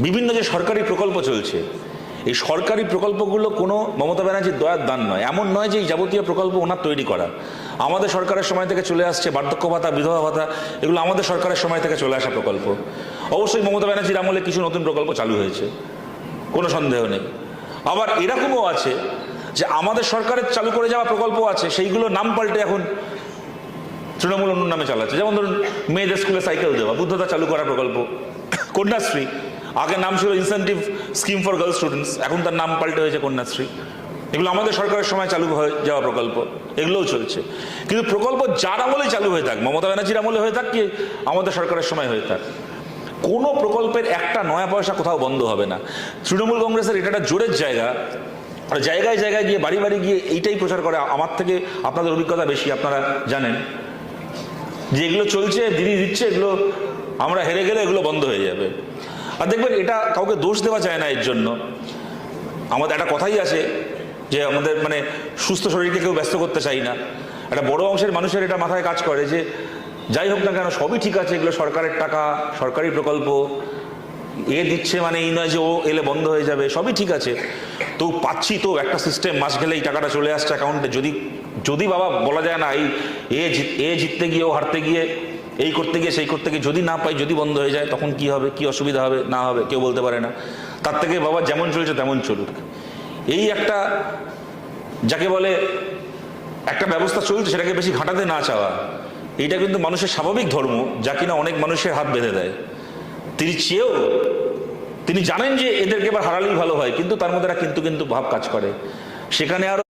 বিভিন্ন যে সরকারি প্রকল্প চলছে, এই সরকারি প্রকল্পগুলো কোনো মমতা ব্যানার্জির দয়ার দান নয়। এমন নয় যে এই যাবতীয় প্রকল্প ওনার তৈরি করা। আমাদের সরকারের সময় থেকে চলে আসছে বার্ধক্য ভাতা, বিধবা ভাতা, এগুলো আমাদের সরকারের সময় থেকে চলে আসা প্রকল্প। অবশ্যই মমতা ব্যানার্জির আমলে কিছু নতুন প্রকল্প চালু হয়েছে, কোনো সন্দেহ নেই। আবার এরকমও আছে যে আমাদের সরকারের চালু করে যাওয়া প্রকল্প আছে, সেইগুলো নাম পাল্টে এখন তৃণমূল অন্য নামে চালাচ্ছে। যেমন ধরুন মেয়েদের স্কুলে সাইকেল দেওয়া, বুদ্ধতা চালু করা প্রকল্প, কন্যাশ্রী, আগে নাম ছিল incentive scheme for girls students, এখন তার নাম পাল্টে হয়েছে কন্যাশ্রী। এগুলো আমাদের সরকারের সময় চালু হয়ে যাওয়া প্রকল্প, এগুলোও চলছে। কিন্তু প্রকল্প যার আমলেই চালু হয়ে থাক, মমতা ব্যানার্জির আমলে হয়ে থাক কি আমাদের সরকারের সময় হয়ে থাক, কোনো প্রকল্পের একটা নয়া পয়সা কোথাও বন্ধ হবে না। তৃণমূল কংগ্রেসের এটা একটা জোরের জায়গা, আর জায়গায় জায়গায় গিয়ে বাড়ি বাড়ি গিয়ে এইটাই প্রচার করে। আমার থেকে আপনাদের অভিজ্ঞতা বেশি, আপনারা জানেন যে এগুলো চলছে, দিদি দিচ্ছে, এগুলো আমরা হেরে গেলে এগুলো বন্ধ হয়ে যাবে। আর দেখবেন এটা কাউকে দোষ দেওয়া যায় না এর জন্য। আমাদের একটা কথাই আছে যে আমাদের মানে সুস্থ শরীরকে কেউ ব্যস্ত করতে চাই না। একটা বড় অংশের মানুষের এটা মাথায় কাজ করে যে যাই হোক না কেন সবই ঠিক আছে, এগুলো সরকারের টাকা, সরকারি প্রকল্প, এ দিচ্ছে মানে এই নয় যে ও এলে বন্ধ হয়ে যাবে, সবই ঠিক আছে। তো পাচ্ছি তো একটা সিস্টেম, মাস গেলে এই টাকাটা চলে আসছে অ্যাকাউন্টে। যদি যদি বাবা বলা যায় না এই এ জিততে গিয়ে ও হারতে গিয়ে এই করতে গিয়ে সেই করতে গিয়ে যদি না পাই, যদি বন্ধ হয়ে যায় তখন কি হবে, কি অসুবিধা হবে না হবে কেউ বলতে পারে না। তার থেকে বাবা যেমন চলছে তেমন চলুক, এই একটা যাকে বলে একটা ব্যবস্থা চলছে সেটাকে বেশি ঘাটাতে না চাওয়া, এইটা কিন্তু মানুষের স্বাভাবিক ধর্ম, যা কিনা অনেক মানুষের হাত বেঁধে দেয়। তিনি চেয়েও তিনি জানেন যে এদেরকে এবার হারালেই ভালো হয়, কিন্তু তার মধ্যে একটা কিন্তু কিন্তু ভাব কাজ করে। সেখানে আরো